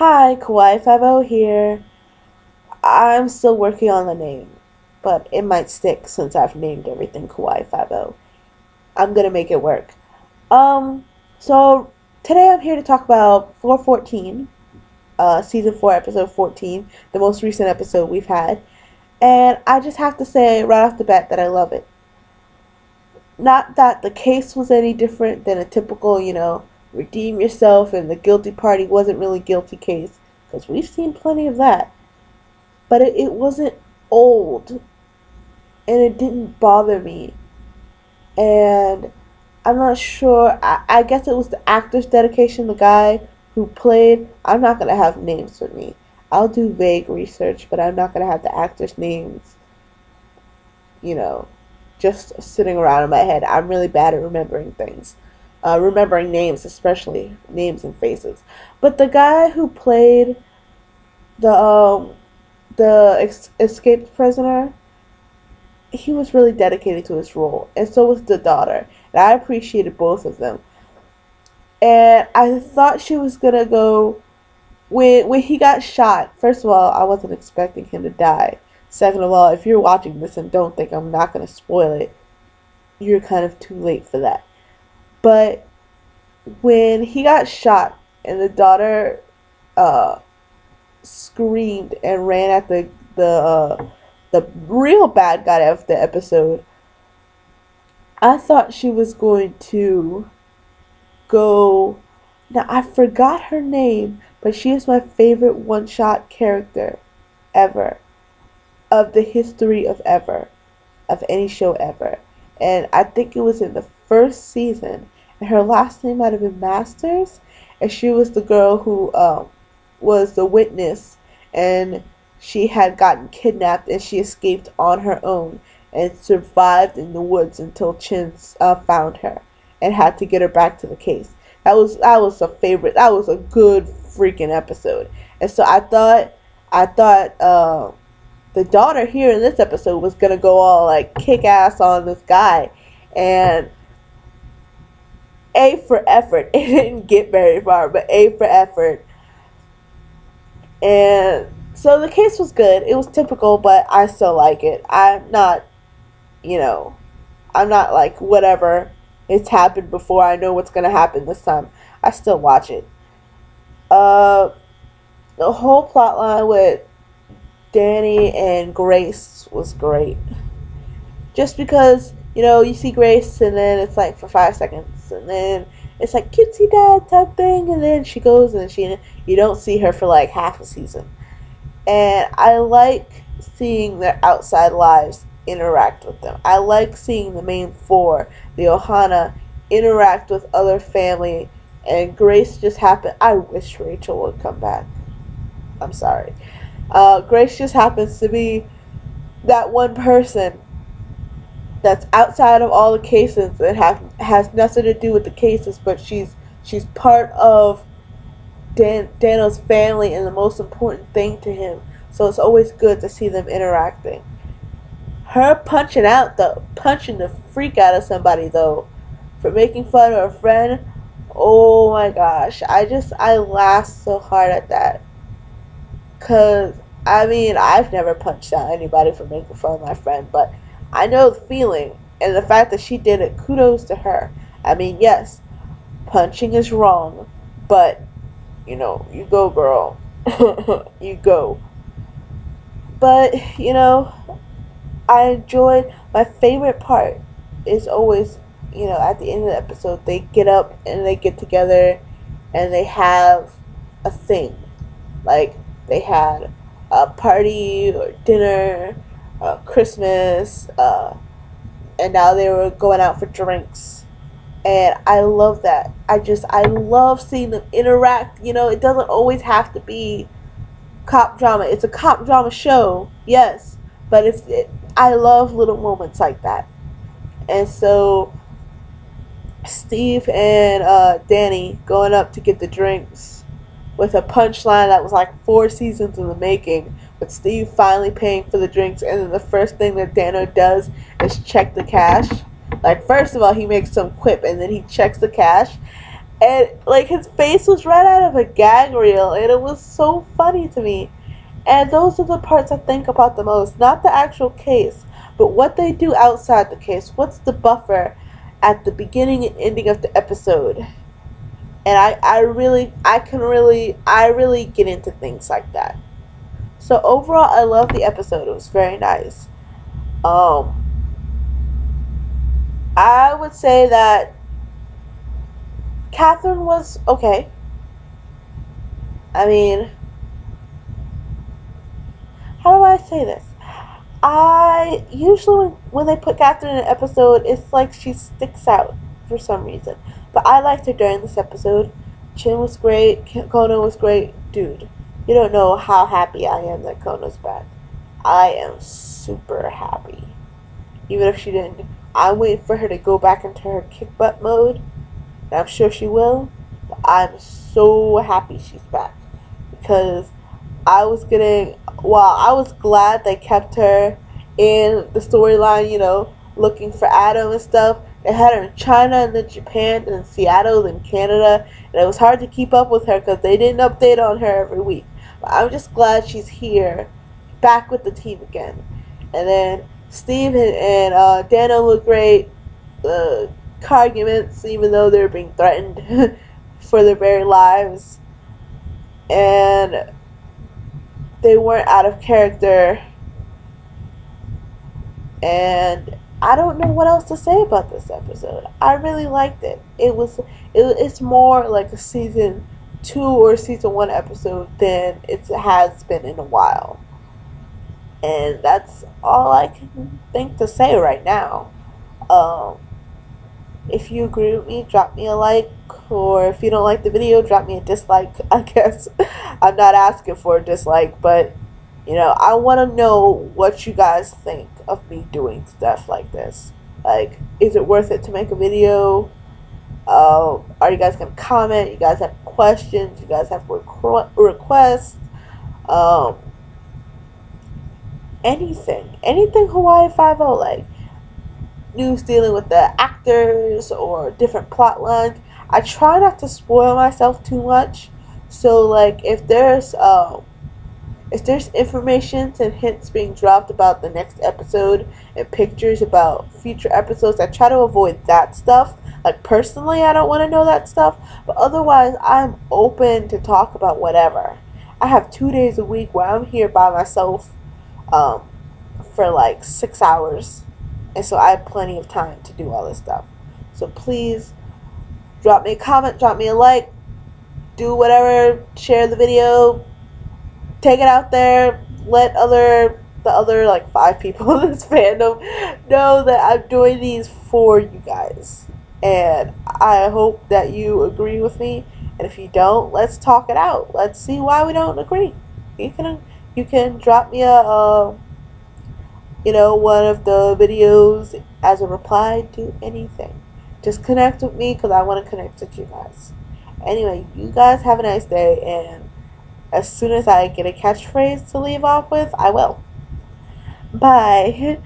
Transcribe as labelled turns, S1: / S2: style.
S1: Hi, Kawaii 50 here. I'm still working on the name, but it might stick since I've named everything Kawaii 50. I'm gonna make it work. Um, so today I'm here to talk about 414, season 4, episode 14, the most recent episode we've had. And I just have to say right off the bat that I love it. Not that the case was any different than a typical, redeem yourself and the guilty party wasn't really guilty case, because we've seen plenty of that. But it wasn't old and it didn't bother me. And I'm not sure. I guess it was the actor's dedication, the guy who played. I'm not going to have names with me. I'll do vague research, but I'm not going to have the actors' names, you know, just sitting around in my head. I'm really bad at remembering things. Remembering names, especially names and faces. But the guy who played the escaped prisoner, he was really dedicated to his role, and so was the daughter. And I appreciated both of them. And I thought she was gonna go when he got shot. First of all, I wasn't expecting him to die. Second of all, if you're watching this and don't think I'm not gonna spoil it, you're kind of too late for that. But when he got shot and the daughter uh, screamed and ran at the real bad guy of the episode, I thought she was going to go. Now I forgot her name, but she is my favorite one-shot character ever, of the history of ever, of any show ever. And I think it was in the first season, and her last name might have been Masters, and she was the girl who was the witness, and she had gotten kidnapped and she escaped on her own and survived in the woods until Chin found her and had to get her back to the case. That was a favorite. That was a good freaking episode. And so I thought the daughter here in this episode was gonna go all like kick ass on this guy, and A for effort. It didn't get very far, but A for effort. And so the case was good. It was typical, but I still like it. You know, I'm not like whatever. It's happened before. I know what's gonna happen this time. I still watch it. Uh, the whole plot line with Danny and Grace was great. Just because you see Grace and then it's like for 5 seconds, and then it's like cutesy dad type thing, and then she goes and you don't see her for like half a season. And I like seeing their outside lives interact with them. I like seeing the main four, the Ohana, interact with other family, and Grace just happened. I wish Rachel would come back. I'm sorry. Grace just happens to be that one person that's outside of all the cases that has nothing to do with the cases, but she's part of Dano's family and the most important thing to him. So it's always good to see them interacting. Her punching the freak out of somebody though, for making fun of a friend. Oh my gosh, I laughed so hard at that. Cause I mean I've never punched out anybody for making fun of my friend, but I know the feeling, and the fact that she did it. Kudos to her. I mean, yes, punching is wrong, but you go, girl. You go. But I enjoyed. My favorite part is always, at the end of the episode, they get up and they get together, and they have a thing, like they had a party or dinner, Christmas, and now they were going out for drinks. And I love that. I love seeing them interact. It doesn't always have to be cop drama. It's a cop drama show, yes, but I love little moments like that. And so Steve and Danny going up to get the drinks with a punchline that was like 4 seasons in the making, with Steve finally paying for the drinks, and then the first thing that Dano does is check the cash. Like, first of all, he makes some quip, and then he checks the cash. And like his face was right out of a gag reel, and it was so funny to me. And those are the parts I think about the most, not the actual case, but what they do outside the case. What's the buffer at the beginning and ending of the episode? And I really get into things like that. So overall, I love the episode. It was very nice. Um, I would say that Catherine was okay. I mean, how do I say this? I usually when they put Catherine in an episode, it's like she sticks out for some reason. But I liked her during this episode. Chin was great. Kono was great. Dude, you don't know how happy I am that Kono's back. I am super happy. Even if she didn't, I'm waiting for her to go back into her kick butt mode. And I'm sure she will. But I'm so happy she's back because I was glad they kept her in the storyline, looking for Adam and stuff. They had her in China and then Japan and then Seattle and Canada, and it was hard to keep up with her because they didn't update on her every week. But I'm just glad she's here, back with the team again. And then Steve and Dano look great. Arguments, even though they're being threatened for their very lives. And they weren't out of character, and I don't know what else to say about this episode. I really liked it. It's more like a season 2 or season 1 episode than it has been in a while, and that's all I can think to say right now. um If you agree with me, drop me a like. Or if you don't like the video, drop me a dislike. I guess I'm not asking for a dislike, but I want to know what you guys think of me doing stuff like this. Like, is it worth it to make a video? Are you guys gonna comment? You guys have questions? You guys have requests? Um, anything Hawaii 5 like news dealing with the actors or different plot lines. I try not to spoil myself too much. So like if there's information and hints being dropped about the next episode and pictures about future episodes, I try to avoid that stuff. Like personally, I don't want to know that stuff, but otherwise I'm open to talk about whatever. I have 2 days a week where I'm here by myself um, for like 6 hours, and so I have plenty of time to do all this stuff. So please drop me a comment, drop me a like, do whatever, share the video, take it out there, let the other like 5 people in this fandom know that I'm doing these for you guys. And I hope that you agree with me. And if you don't, let's talk it out. Let's see why we don't agree. You can drop me one of the videos as a reply to anything. Just connect with me because I want to connect with you guys. Anyway, you guys have a nice day, and as soon as I get a catchphrase to leave off with, I will. Bye.